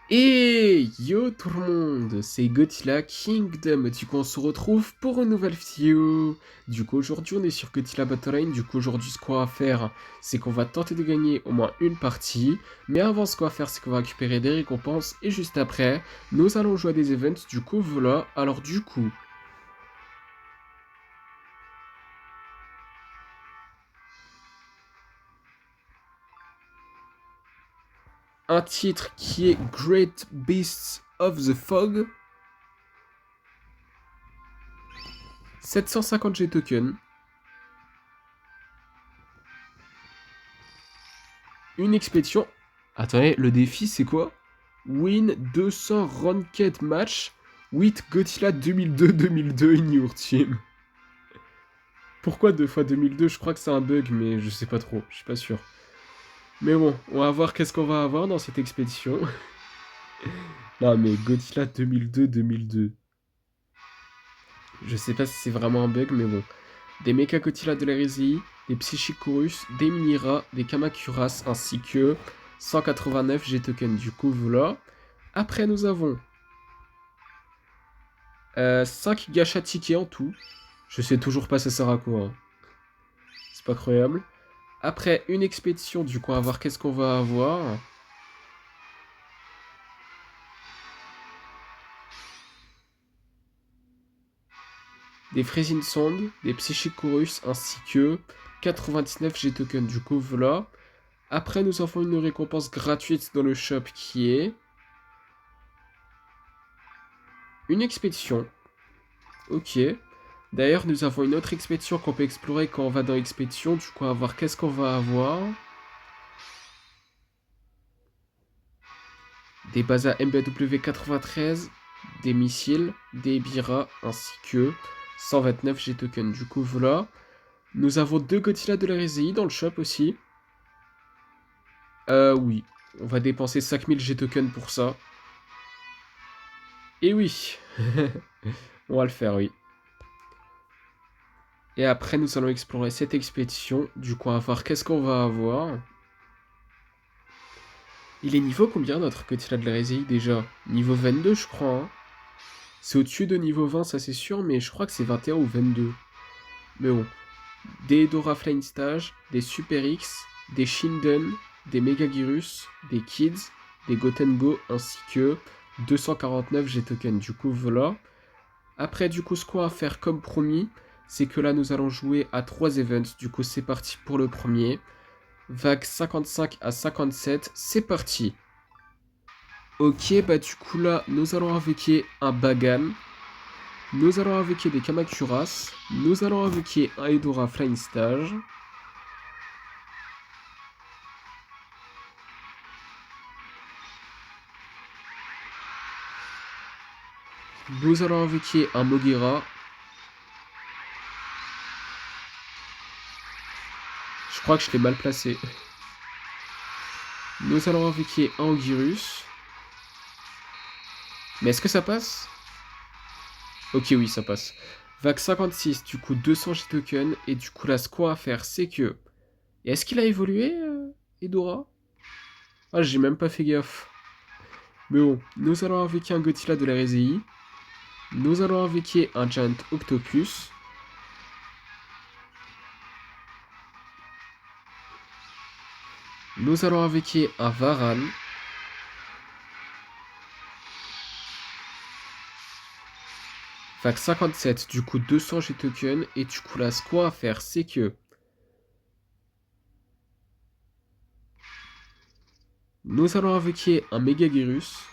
Et yo tout le monde, c'est Godzilla Kingdom, du coup on se retrouve pour une nouvelle vidéo. Du coup aujourd'hui on est sur Godzilla Battle Line, du coup aujourd'hui ce qu'on va faire c'est qu'on va tenter de gagner au moins une partie. Mais avant ce qu'on va faire c'est qu'on va récupérer des récompenses et juste après nous allons jouer à des events, du coup voilà. Alors du coup, un titre qui est Great Beasts of the Fog, 750 G tokens. Une expédition. Attendez, le défi c'est quoi? Win 200 ranked match with Godzilla 2002-2002 in your team. Pourquoi 2 fois 2002? Je crois que c'est un bug, mais je sais pas trop, je suis pas sûr. Mais bon, on va voir qu'est-ce qu'on va avoir dans cette expédition. Non mais Godzilla 2002-2002. Je sais pas si c'est vraiment un bug, mais bon. Des Mecha Godzilla de l'hérésie, des Psychicorus, des Minira, des Kamacuras, ainsi que 189 G-Token. Du coup, voilà. Après, nous avons 5 gachas tickets en tout. Je sais toujours pas ça sert à quoi. Hein. C'est pas croyable. Après, une expédition, du coup, on va voir qu'est-ce qu'on va avoir. Des Freezing Song, des Psychicorus, ainsi que 99 G-Tokens. Du coup, voilà. Après, nous avons une récompense gratuite dans le shop qui est une expédition. Ok. D'ailleurs, nous avons une autre expédition qu'on peut explorer quand on va dans l'expédition. Du coup, on va voir qu'est-ce qu'on va avoir. Des bases à MBW 93, des missiles, des Bira, ainsi que 129 G-Tokens. Du coup, voilà. Nous avons 2 Godzilla de la RSI dans le shop aussi. Oui. On va dépenser 5000 G-Tokens pour ça. Et oui. On va le faire, oui. Et après, nous allons explorer cette expédition. Du coup, on va voir qu'est-ce qu'on va avoir. Il est niveau combien notre Godzilla de la RSI déjà? Niveau 22, je crois. Hein. C'est au-dessus de niveau 20, ça c'est sûr, mais je crois que c'est 21 ou 22. Mais bon. Des Dora Flying Stage, des Super X, des Shinden, des Megagirus, des Kids, des Gotengo, ainsi que 249 G-Tokens. Du coup, voilà. Après, du coup, ce qu'on va faire comme promis, c'est que là, nous allons jouer à 3 events. Du coup, c'est parti pour le premier. Vague 55 à 57, c'est parti. Ok, bah du coup là, nous allons invoquer un Bagan. Nous allons invoquer des Kamacuras. Nous allons invoquer un Edora Flying Stage. Nous allons invoquer un Mogira. Je crois que je l'ai mal placé. Nous allons invoquer un Ogirus. Mais est-ce que ça passe? Ok, oui, ça passe. Vague 56, du coup 200 G-Tokens. Et du coup là, ce qu'on va faire, c'est que... Et est-ce qu'il a évolué, Edora? Ah, j'ai même pas fait gaffe. Mais bon, nous allons invoquer un Godzilla de la RSI. Nous allons invoquer un Giant Octopus. Nous allons invoquer un Varan. Vague 57, du coup 200 G-Tokens. Et du coup là, ce qu'on va faire, c'est que... Nous allons invoquer un Megagirus.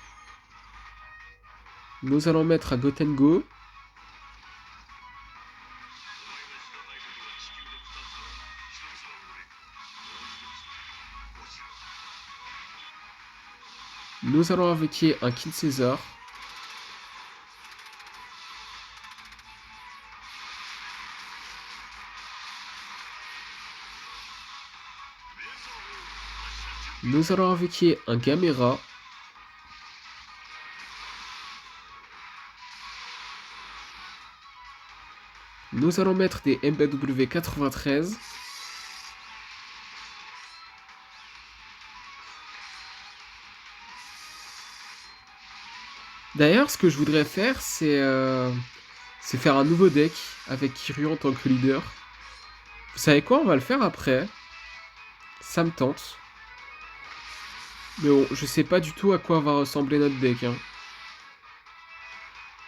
Nous allons mettre un Gotengo. Nous allons invoquer un King Caesar. Nous allons invoquer un Gamera. Nous allons mettre des MBW 93. D'ailleurs, ce que je voudrais faire, c'est faire un nouveau deck avec Kiryu en tant que leader. Vous savez quoi? On va le faire après. Ça me tente. Mais bon, je sais pas du tout à quoi va ressembler notre deck, hein.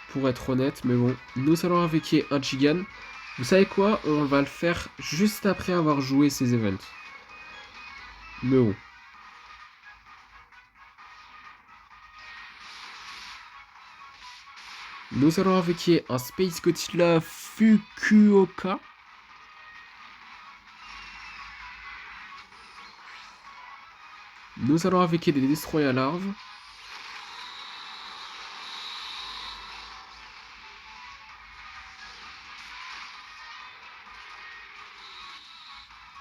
Pour être honnête, mais bon. Nous allons invoquer un Jigan. Vous savez quoi? On va le faire juste après avoir joué ces events. Mais bon. Nous allons invoquer un Space Godzilla Fukuoka. Nous allons invoquer des Destroy à larves.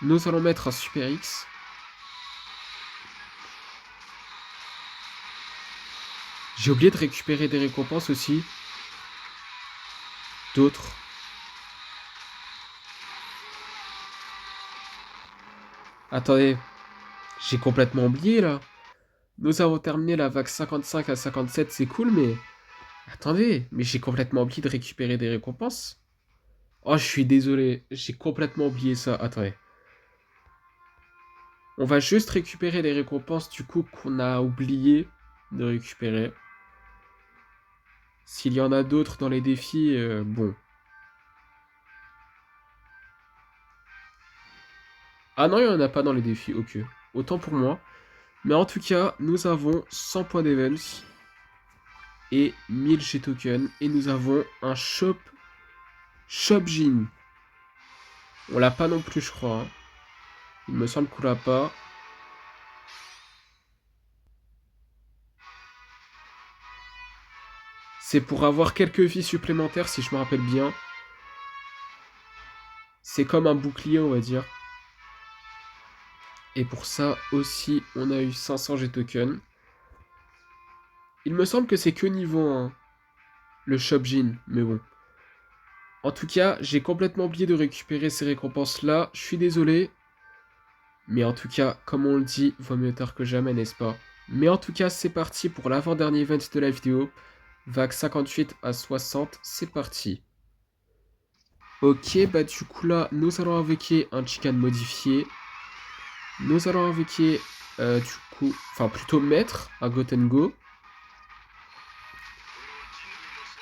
Nous allons mettre un Super X. J'ai oublié de récupérer des récompenses aussi. D'autres. Attendez, j'ai complètement oublié là. Nous avons terminé la vague 55 à 57, c'est cool, mais... Attendez, mais j'ai complètement oublié de récupérer des récompenses. Oh, je suis désolé, j'ai complètement oublié ça. Attendez. On va juste récupérer les récompenses du coup qu'on a oublié de récupérer. S'il y en a d'autres dans les défis, bon. Ah non, il n'y en a pas dans les défis, ok. Autant pour moi. Mais en tout cas, nous avons 100 points d'events et 1000 G-tokens. Et nous avons un Shopjin. On l'a pas non plus, je crois, hein. Il me semble qu'on l'a pas. C'est pour avoir quelques vies supplémentaires, si je me rappelle bien. C'est comme un bouclier, on va dire. Et pour ça aussi, on a eu 500 G-tokens. Il me semble que c'est que niveau 1, le Shopjin, mais bon. En tout cas, j'ai complètement oublié de récupérer ces récompenses-là. Je suis désolé. Mais en tout cas, comme on le dit, vaut mieux tard que jamais, n'est-ce pas? Mais en tout cas, c'est parti pour l'avant-dernier event de la vidéo. Vague 58 à 60, c'est parti. Ok, bah du coup là, nous allons invoquer un Chikan modifié. Nous allons invoquer, du coup, enfin plutôt mettre un Gotengo.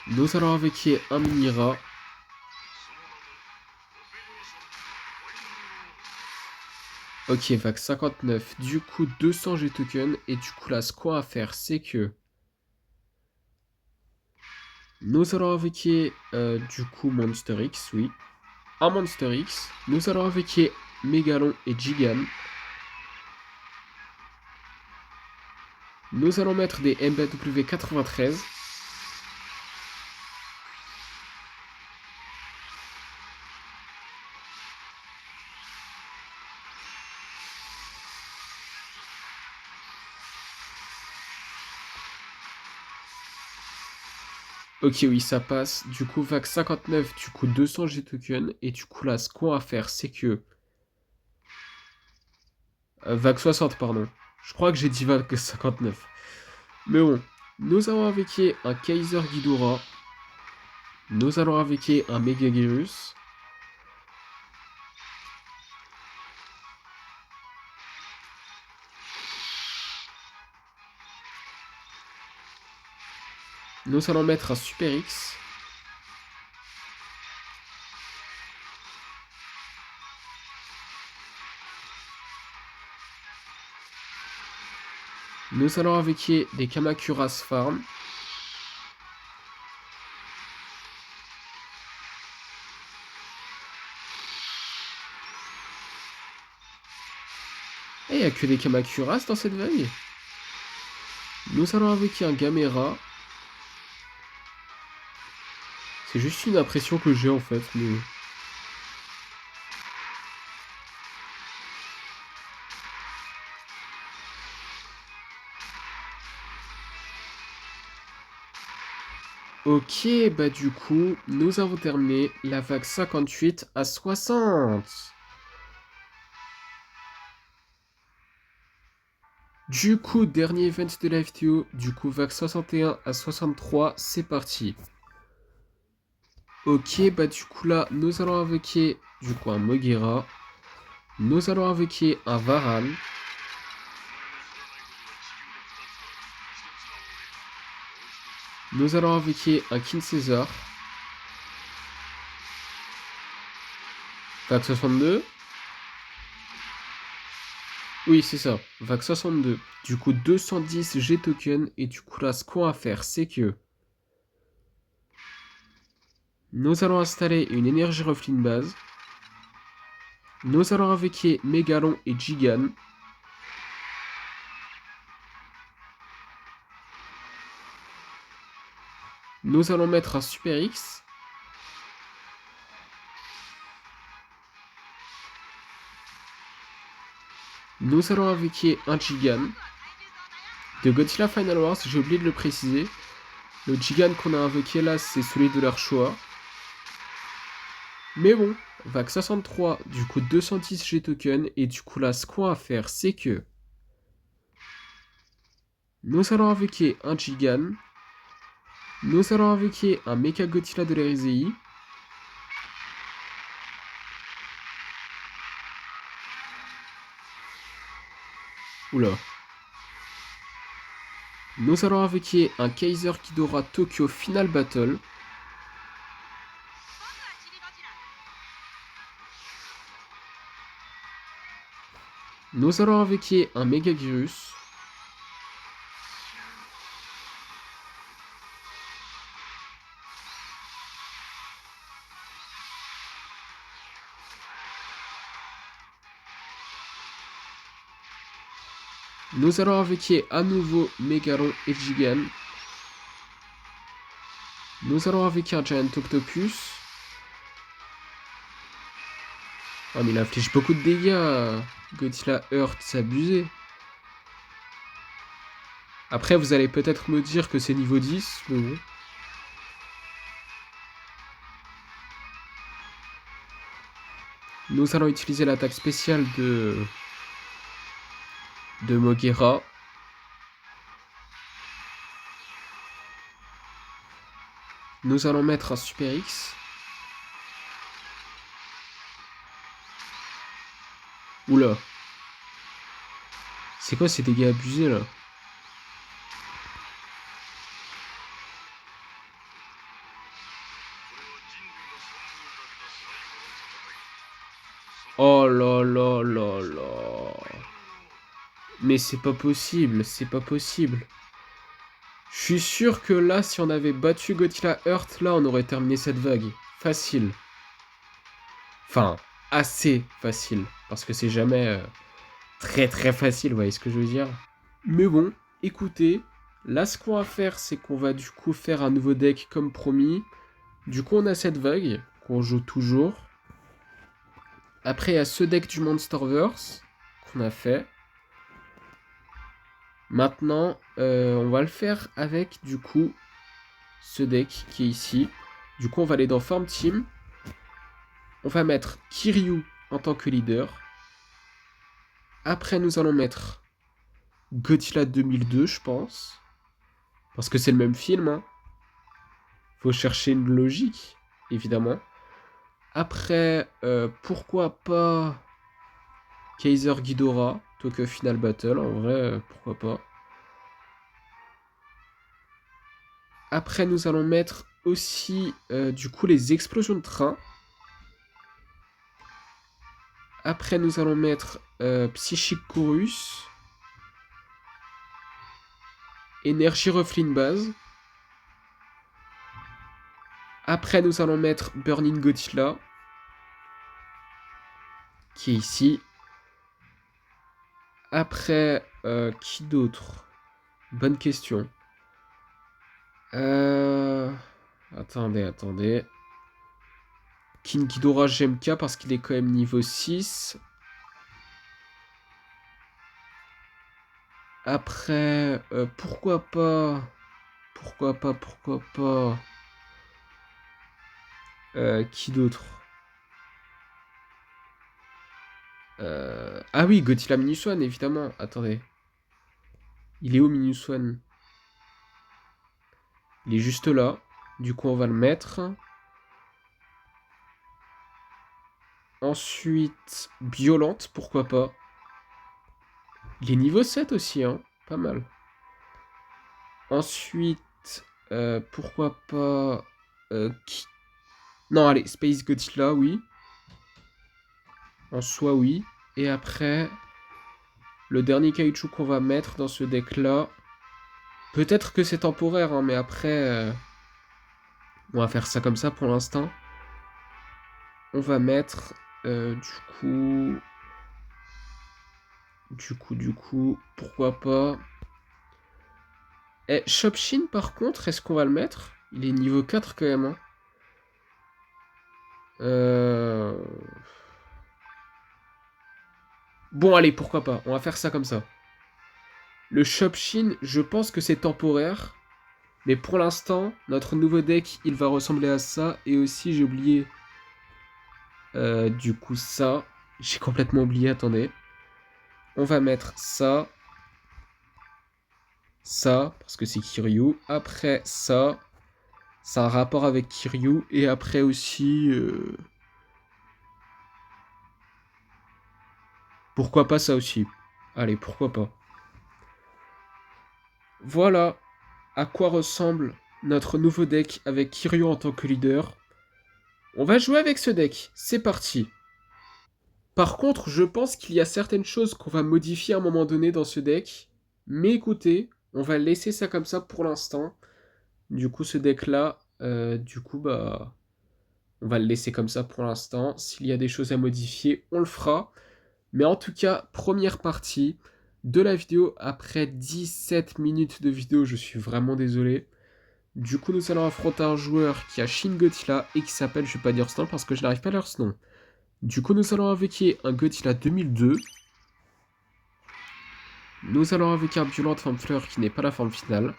Nous allons invoquer un Minira. Ok, vague 59. Du coup, 200 G-tokens. Et du coup, là, ce qu'on va faire, c'est que... Nous allons invoquer, du coup, Monster X, oui. Un Monster X. Nous allons invoquer Mégalon et Gigan. Nous allons mettre des MBW 93. Ok, oui, ça passe. Du coup, vague 59, du coup, 200 G-tokens. Et du coup, là, ce qu'on va faire, c'est que... vague 60, pardon. Je crois que j'ai dit vague 59. Mais bon, nous allons invoquer un Kaiser Ghidorah. Nous allons invoquer un Megaguirus. Nous allons mettre un Super X. Nous allons invoquer des Kamacuras Farm. Et il n'y a que des Kamacuras dans cette vague. Nous allons invoquer un Gamera. C'est juste une impression que j'ai en fait, mais... Ok, bah du coup, nous avons terminé la vague 58 à 60. Du coup, dernier event de la vidéo. Du coup, vague 61 à 63, c'est parti. Ok, bah du coup là, nous allons invoquer du coup un Moguera. Nous allons invoquer un Varan. Nous allons invoquer un King Caesar. Vague 62. Oui, c'est ça. Vague 62. Du coup, 210 G token. Et du coup là, ce qu'on va faire, c'est que nous allons installer une énergie Ruffling base. Nous allons invoquer Mégalon et Gigan. Nous allons mettre un Super X. Nous allons invoquer un Gigan. De Godzilla Final Wars, j'ai oublié de le préciser. Le Gigan qu'on a invoqué là, c'est celui de leur choix. Mais bon, vague 63, du coup 210 G token. Et du coup là, ce qu'on va faire, c'est que nous allons invoquer un Gigan. Nous allons invoquer un Mecha Godzilla de l'Erizei. Oula. Nous allons invoquer un Kaiser Ghidorah Tokyo Final Battle. Nous allons invoquer un Megavirus. Nous allons invoquer à nouveau Mégalon et Gigan. Nous allons invoquer un Giant Octopus. Oh mais il inflige beaucoup de dégâts. Godzilla Earth, c'est abusé. Après vous allez peut-être me dire que c'est niveau 10, mais bon. Nous allons utiliser l'attaque spéciale de Moguera. Nous allons mettre un Super X. Oula. C'est quoi ces dégâts abusés là? Oh là là là là. Mais c'est pas possible, c'est pas possible. Je suis sûr que là, si on avait battu Godzilla Earth, là, on aurait terminé cette vague. Facile. Enfin, assez facile. Parce que c'est jamais très très facile, vous voyez ce que je veux dire. Mais bon, écoutez, là, ce qu'on va faire, c'est qu'on va du coup faire un nouveau deck comme promis. Du coup, on a cette vague qu'on joue toujours. Après, il y a ce deck du Monsterverse qu'on a fait. Maintenant, on va le faire avec, du coup, ce deck qui est ici. Du coup, on va aller dans Farm Team. On va mettre Kiryu en tant que leader. Après, nous allons mettre Godzilla 2002, je pense. Parce que c'est le même film, hein. Faut chercher une logique, évidemment. Après, pourquoi pas Kaiser Ghidorah, Tokyo Final Battle. En vrai, pourquoi pas. Après, nous allons mettre aussi, du coup, les explosions de train. Après, nous allons mettre Psychic Chorus. Énergie Ruffling base. Après, nous allons mettre Burning Godzilla. Qui est ici. Après, qui d'autre? Bonne question. Attendez. King Ghidorah GMK parce qu'il est quand même niveau 6. Après, pourquoi pas... Qui d'autre? Ah oui, Godzilla Minus One, évidemment. Attendez. Il est où, Minus One? Il est juste là. Du coup, on va le mettre. Ensuite, Violente, pourquoi pas. Il est niveau 7 aussi, hein. Pas mal. Ensuite, pourquoi pas... Non, allez, Space Godzilla, oui. En soi, oui. Et après, le dernier caoutchouc qu'on va mettre dans ce deck-là... Peut-être que c'est temporaire, hein, mais après... on va faire ça comme ça pour l'instant. On va mettre, du coup, pourquoi pas... Shopshin, par contre, est-ce qu'on va le mettre? Il est niveau 4 quand même, hein. Bon, allez, pourquoi pas. On va faire ça comme ça. Le Shopshin, je pense que c'est temporaire. Mais pour l'instant, notre nouveau deck, il va ressembler à ça. Et aussi, j'ai oublié... du coup, ça. J'ai complètement oublié, attendez. On va mettre ça. Ça, parce que c'est Kiryu. Après, ça. Ça a un rapport avec Kiryu. Et après aussi... pourquoi pas ça aussi? Allez, pourquoi pas. Voilà à quoi ressemble notre nouveau deck avec Kiryu en tant que leader. On va jouer avec ce deck. C'est parti. Par contre, je pense qu'il y a certaines choses qu'on va modifier à un moment donné dans ce deck. Mais écoutez, on va laisser ça comme ça pour l'instant. Du coup, ce deck-là, bah... on va le laisser comme ça pour l'instant. S'il y a des choses à modifier, on le fera. Mais en tout cas, première partie de la vidéo. Après 17 minutes de vidéo, je suis vraiment désolé. Du coup, nous allons affronter un joueur qui a Shin Godzilla et qui s'appelle, je vais pas dire ce nom parce que je n'arrive pas à lire ce nom. Du coup, nous allons invoquer un Godzilla 2002. Nous allons invoquer un Violent Femme Fleur qui n'est pas la forme finale.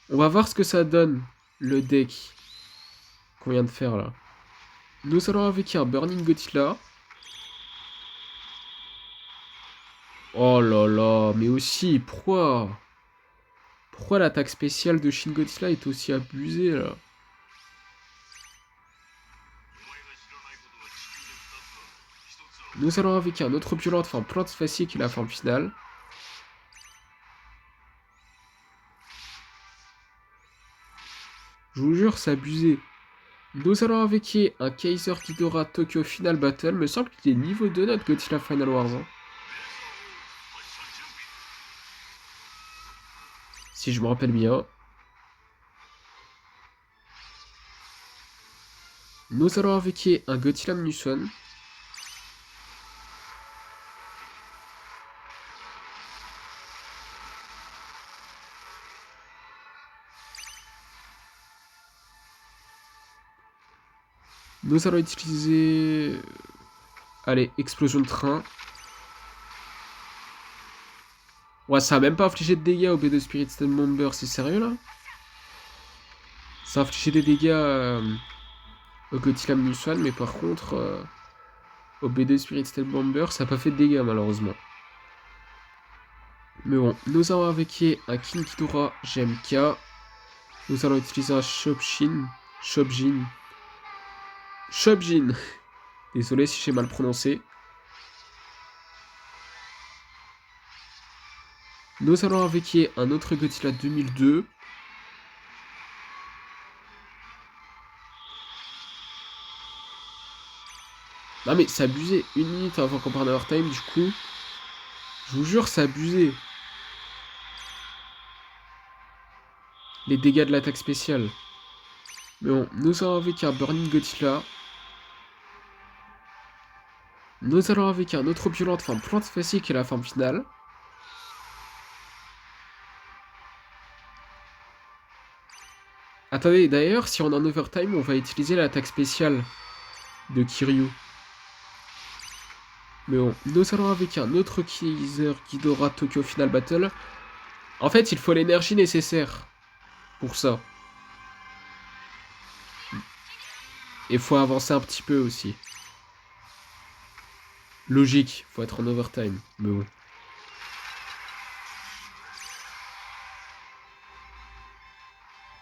On va voir ce que ça donne, le deck qu'on vient de faire là. Nous allons invoquer un Burning Godzilla. Oh là là, mais aussi, pourquoi? Pourquoi l'attaque spéciale de Shin Godzilla est aussi abusée là? Nous allons invoquer un autre Violent Femme Plante Facile qui est la forme finale. Je vous jure, c'est abusé. Nous allons invoquer un Kaiser Ghidorah Tokyo Final Battle. Me semble qu'il est niveau 2 notre Godzilla Final Wars. Hein. Si je me rappelle bien. Nous allons invoquer un Godzilla Minus-One. Nous allons utiliser... Allez, explosion de train. Ouais, ça a même pas infligé de dégâts au B2 Spirit Stone Bomber, c'est sérieux là? Ça a infligé des dégâts au Godzilla Minus-One, mais par contre, au B2 Spirit Stone Bomber, ça a pas fait de dégâts malheureusement. Mais bon, nous allons invoquer un King Ghidorah GMK. Nous allons utiliser un Shopjin. Désolé si j'ai mal prononcé. Nous allons invoquer un autre Godzilla 2002. Non mais c'est abusé. 1 minute avant qu'on prenne Overtime, du coup. Je vous jure, c'est abusé. Les dégâts de l'attaque spéciale. Mais bon, nous allons invoquer un Burning Godzilla. Nous allons invoquer un autre violente forme plante facile qui est la forme finale. Attendez, d'ailleurs, si on est en overtime, on va utiliser l'attaque spéciale de Kiryu. Mais bon, nous allons invoquer un autre Kaiser Ghidorah Tokyo Final Battle. En fait, il faut l'énergie nécessaire pour ça. Et faut avancer un petit peu aussi. Logique, faut être en overtime. Mais bon.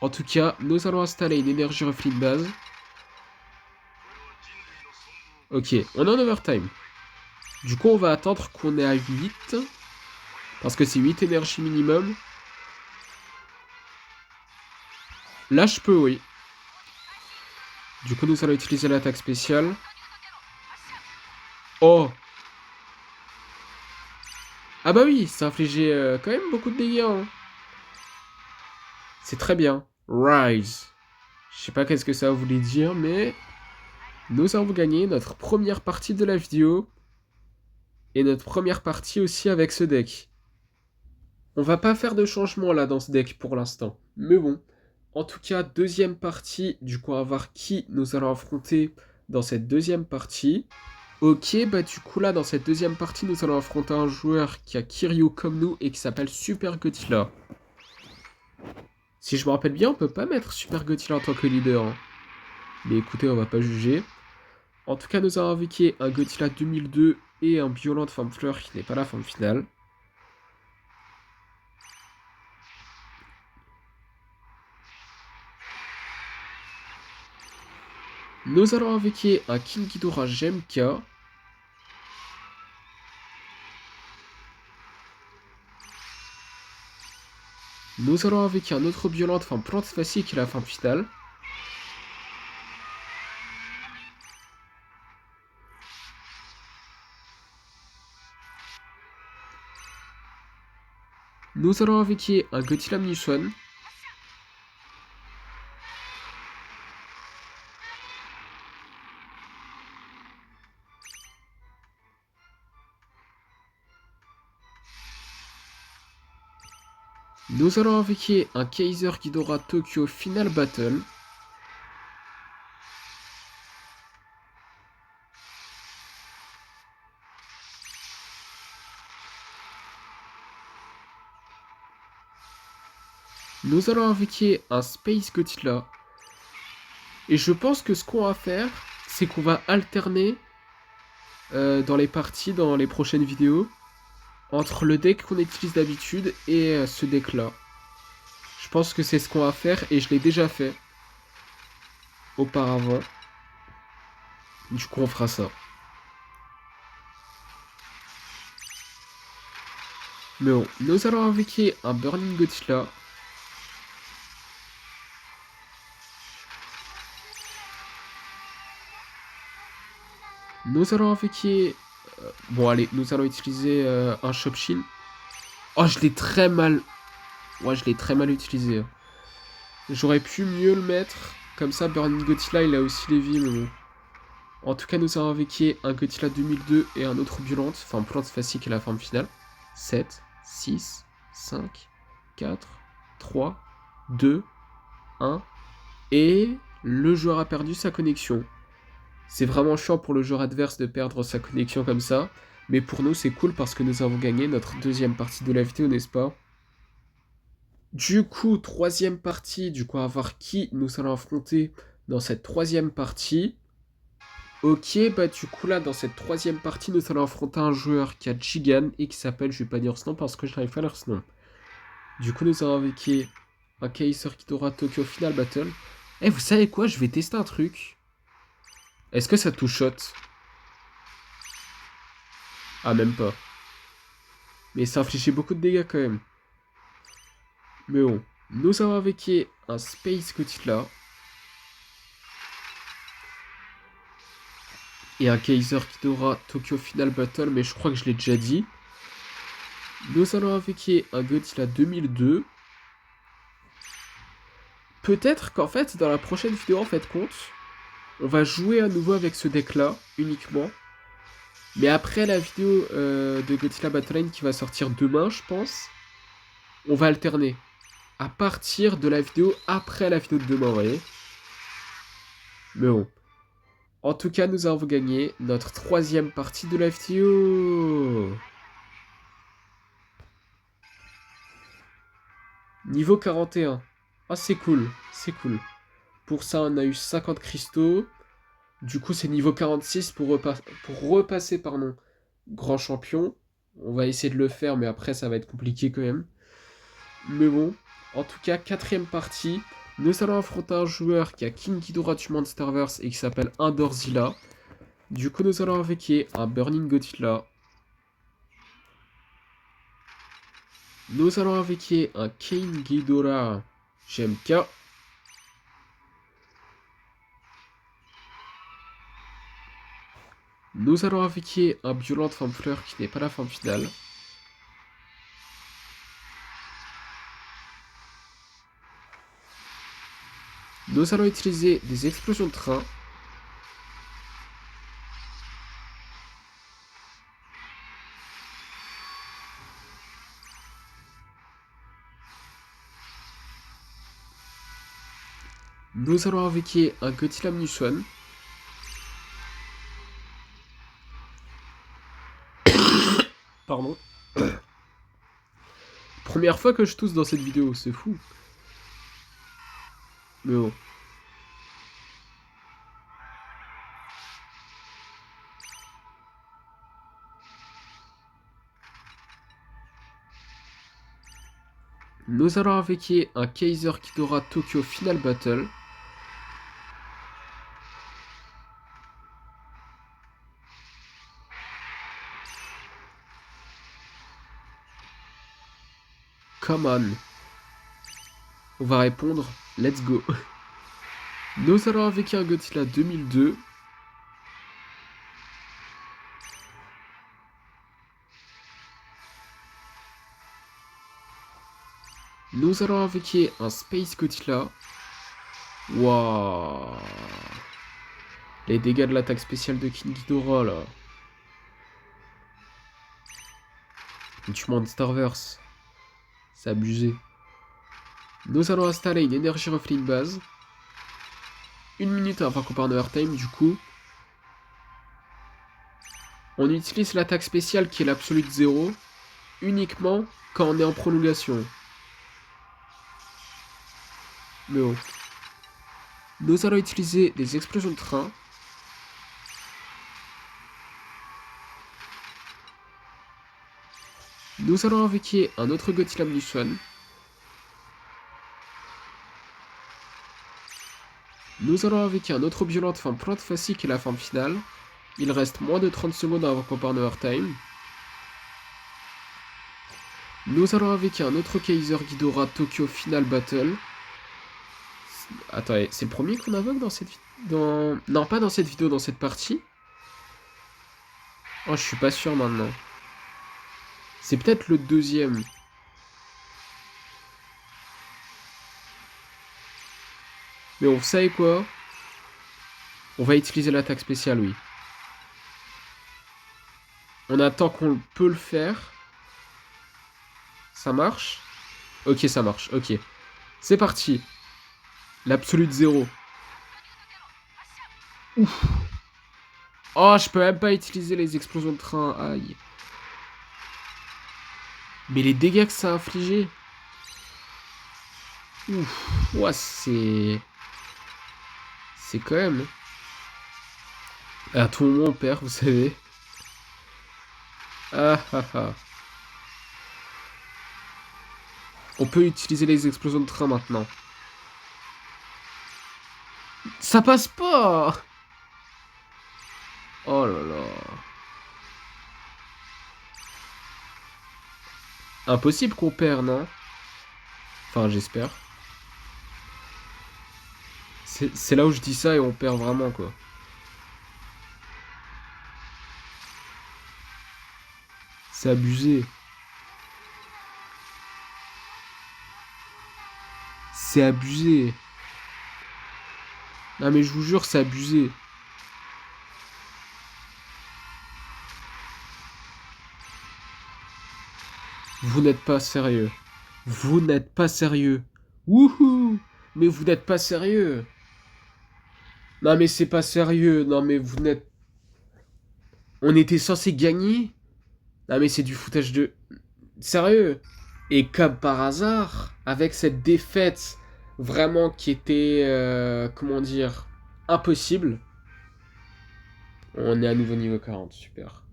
En tout cas, nous allons installer une énergie reflet de base. Ok, on est en overtime. Du coup, on va attendre qu'on est à 8. Parce que c'est 8 énergies minimum. Là, je peux, oui. Du coup, nous allons utiliser l'attaque spéciale. Oh! Ah bah oui, ça infligeait quand même beaucoup de dégâts. Hein. C'est très bien. Rise. Je sais pas qu'est-ce que ça voulait dire, mais... Nous avons gagné notre première partie de la vidéo. Et notre première partie aussi avec ce deck. On va pas faire de changement là dans ce deck pour l'instant. Mais bon. En tout cas, deuxième partie. Du coup, on va voir qui nous allons affronter dans cette deuxième partie. Ok, bah du coup là, dans cette deuxième partie, nous allons affronter un joueur qui a Kiryu comme nous et qui s'appelle Super Godzilla. Si je me rappelle bien, on peut pas mettre Super Godzilla en tant que leader. Hein. Mais écoutez, on va pas juger. En tout cas, nous avons invoqué un Godzilla 2002 et un Violent de Femme Fleur qui n'est pas la forme finale. Nous allons invoquer un King Ghidorah GMK. Nous allons invoquer un autre Violent de Femme Plante Facile qui est la forme finale. Nous allons invoquer un Godzilla Munition. Nous allons invoquer un Kaiser Ghidorah Tokyo Final Battle. Nous allons invoquer un Space Godzilla. Et je pense que ce qu'on va faire, c'est qu'on va alterner dans les parties, dans les prochaines vidéos, entre le deck qu'on utilise d'habitude et ce deck-là. Je pense que c'est ce qu'on va faire et je l'ai déjà fait auparavant. Du coup, on fera ça. Mais bon, nous allons invoquer un Burning Godzilla. Nous allons invoquer... bon, allez, nous allons utiliser un Shopshin. Oh, je l'ai très mal... Ouais, je l'ai très mal utilisé. J'aurais pu mieux le mettre. Comme ça, Burning Godzilla, il a aussi les vies, mais bon. En tout cas, nous avons invoqué un Godzilla 2002 et un autre Violente. Enfin, Plante Facile qui est la forme finale. 7, 6, 5, 4, 3, 2, 1. Et le joueur a perdu sa connexion. C'est vraiment chiant pour le joueur adverse de perdre sa connexion comme ça. Mais pour nous, c'est cool parce que nous avons gagné notre deuxième partie de la vidéo, n'est-ce pas? Du coup, troisième partie, du coup, à voir qui nous allons affronter dans cette troisième partie. Ok, bah du coup là, dans cette troisième partie, nous allons affronter un joueur qui a Jigan et qui s'appelle, je vais pas dire ce nom parce que je n'arrive pas à lire ce nom. Du coup, nous allons invoquer un Kaiser Ghidorah Tokyo Final Battle. Eh, vous savez quoi? Je vais tester un truc. Est-ce que ça touche shot? Ah, même pas. Mais ça infligeait beaucoup de dégâts quand même. Mais bon, nous avons invoqué un Space Godzilla. Et un Kaiser Ghidorah Tokyo Final Battle, mais je crois que je l'ai déjà dit. Nous allons invoquer un Godzilla 2002. Peut-être qu'en fait, dans la prochaine vidéo, en fait, compte, on va jouer à nouveau avec ce deck-là, uniquement. Mais après la vidéo de Godzilla Battleline qui va sortir demain, je pense, on va alterner. À partir de la vidéo après la vidéo de demain, vous voyez. Mais bon. En tout cas, nous avons gagné notre troisième partie de la vidéo. Niveau 41. Ah, c'est cool, c'est cool. Pour ça, on a eu 50 cristaux. Du coup, c'est niveau 46 pour repasser, pardon, grand champion. On va essayer de le faire, mais après, ça va être compliqué quand même. Mais bon, en tout cas, quatrième partie. Nous allons affronter un joueur qui a King Ghidorah du Monsterverse et qui s'appelle Indorzilla. Du coup, nous allons invoquer un Burning Godzilla. Nous allons invoquer un King Ghidorah GMK. Nous allons invoquer un Violente Femme Fleur qui n'est pas la forme finale. Nous allons utiliser des explosions de train. Nous allons invoquer un Godzilla Minus One. Pardon. Première fois que je tousse dans cette vidéo, c'est fou. Mais bon. Nous allons invoquer un Kaiser Ghidorah Tokyo Final Battle. Come on. On va répondre, let's go. Nous allons invoquer un Godzilla 2002. Nous allons invoquer un Space Godzilla. Waouh. Les dégâts de l'attaque spéciale de King Ghidorah là. Du Monsterverse. C'est abusé. Nous allons installer une énergie reflet de base. 1 minute avant qu'on parte de Overtime du coup. On utilise l'attaque spéciale qui est l'absolute 0 uniquement quand on est en prolongation. Mais bon. Nous allons utiliser des explosions de train. Nous allons invoquer un autre Godzilla Minus One. Nous allons invoquer un autre violente forme plante facile qui est la forme finale. Il reste moins de 30 secondes avant qu'on parte en overtime. Nous allons invoquer un autre Kaiser Ghidorah Tokyo Final Battle. Attendez, c'est le premier qu'on invoque dans cette vidéo. Non, pas dans cette vidéo, dans cette partie. Oh, je suis pas sûr maintenant. C'est peut-être le deuxième. Mais vous savez quoi? On va utiliser l'attaque spéciale, oui. On attend qu'on peut le faire. Ça marche? Ok, ça marche, ok. C'est parti. L'absolute 0. Ouf. Oh, je peux même pas utiliser les explosions de train. Aïe. Mais les dégâts que ça a infligé. Ouf. Ouais, c'est... C'est quand même... À tout moment, on perd, vous savez. Ah ah ah. On peut utiliser les explosions de train maintenant. Ça passe pas! Oh là là. Impossible qu'on perd, non? Enfin, j'espère. C'est là où je dis ça et on perd vraiment, quoi. C'est abusé. C'est abusé. Non mais je vous jure, c'est abusé. Vous n'êtes pas sérieux. Vous n'êtes pas sérieux. Wouhou! Mais vous n'êtes pas sérieux. Non mais c'est pas sérieux. Non mais vous n'êtes... On était censé gagner? Non mais c'est du foutage de... Sérieux? Et comme par hasard, avec cette défaite vraiment qui était... comment dire... impossible. On est à nouveau niveau 40, super.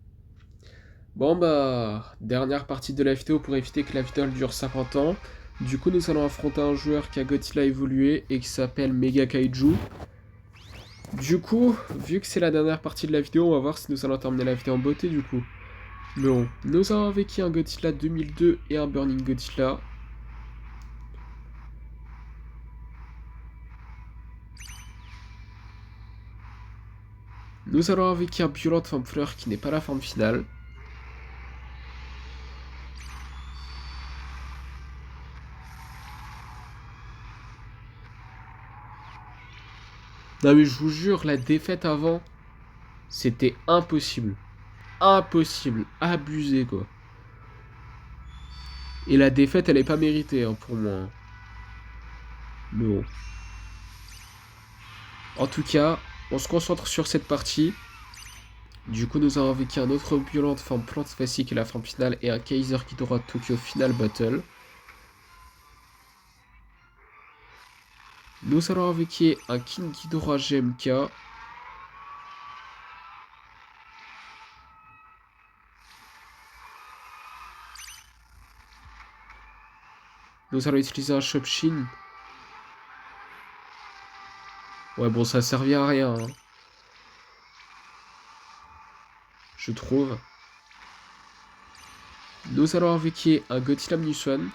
Bon bah, dernière partie de la vidéo pour éviter que la vidéo dure 50 ans. Du coup, nous allons affronter un joueur qui a Godzilla évolué et qui s'appelle Mega Kaiju. Du coup, vu que c'est la dernière partie de la vidéo, on va voir si nous allons terminer la vidéo en beauté du coup. Mais bon, nous avons vécu un Godzilla 2002 et un Burning Godzilla. Nous allons avec un Violent Fleur qui n'est pas la forme finale. Non mais je vous jure, la défaite avant, c'était impossible. Impossible, abusé quoi. Et la défaite, elle est pas méritée hein, pour moi. Mais bon. En tout cas, on se concentre sur cette partie. Du coup, nous avons vécu un autre Violent forme plante facile qui est la forme finale et un Kaiser Ghidorah Tokyo Final Battle. Nous allons avec un King Ghidorah GMK. Nous allons utiliser un Shopshin. Ouais, bon, ça servait à rien. Hein. Je trouve. Nous allons avec un Godzilla Muson.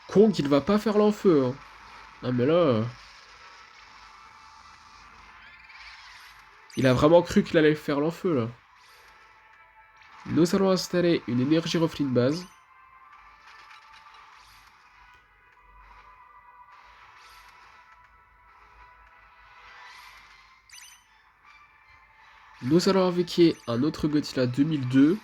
Kong, il va pas faire l'enfeu. Hein. Non, mais là... il a vraiment cru qu'il allait faire l'enfeu, là. Nous allons installer une énergie reflet de base. Nous allons avec un autre Godzilla 2002.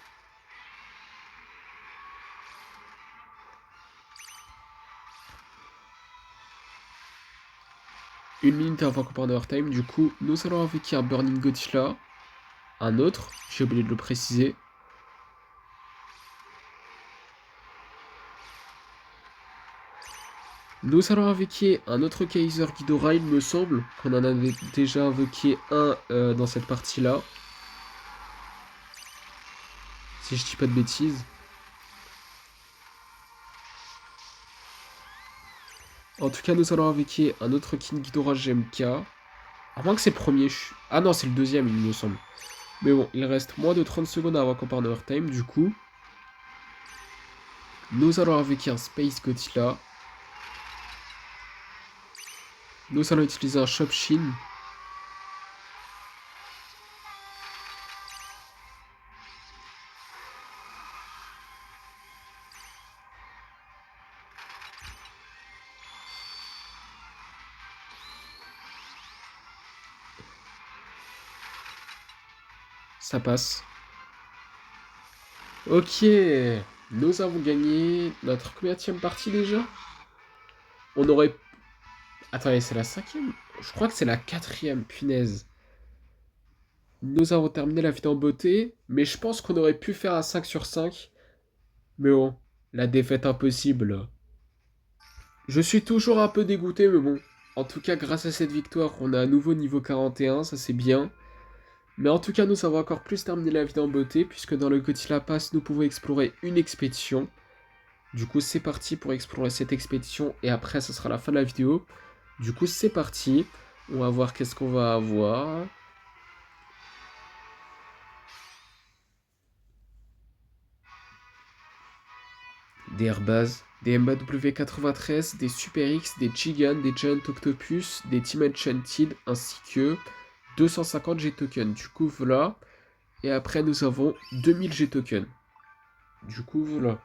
Une minute avant Commander Time, du coup, nous allons avec un Burning Godzilla. Un autre, j'ai oublié de le préciser. Nous allons invoquer un autre Kaiser Ghidorah, il me semble qu'on en avait déjà invoqué un dans cette partie-là. Si je dis pas de bêtises. En tout cas, nous allons invoquer un autre King Ghidorah GMK. À moins que c'est le premier. Ah non, c'est le deuxième, il me semble. Mais bon, il reste moins de 30 secondes avant qu'on parte en overtime, du coup. Nous allons invoquer un Space Godzilla. Nous allons utiliser un Shopshin. Ça passe. Ok, nous avons gagné notre combienième partie déjà? On aurait... Attendez, c'est la 5e? Je crois que c'est la 4e, punaise. Nous avons terminé la vidéo en beauté, mais je pense qu'on aurait pu faire un 5 sur 5. Mais bon, la défaite impossible. Je suis toujours un peu dégoûté, mais bon. En tout cas, grâce à cette victoire, on a à nouveau niveau 41, ça c'est bien. Mais en tout cas, nous avons encore plus terminé la vidéo en beauté, puisque dans le Godzilla Pass, nous pouvons explorer une expédition. Du coup, c'est parti pour explorer cette expédition, et après, ce sera la fin de la vidéo. Du coup, c'est parti. On va voir qu'est-ce qu'on va avoir. Des Airbaz, des MAW93, des Super X, des Gigan, des Giant Octopus, des Team Enchanted, ainsi que 250 G-Tokens. Du coup, voilà. Et après, nous avons 2000 G-Tokens. Du coup, voilà.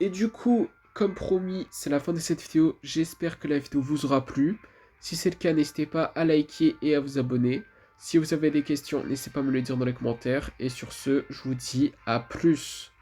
Et du coup, comme promis, c'est la fin de cette vidéo. J'espère que la vidéo vous aura plu. Si c'est le cas, n'hésitez pas à liker et à vous abonner. Si vous avez des questions, n'hésitez pas à me le dire dans les commentaires. Et sur ce, je vous dis à plus.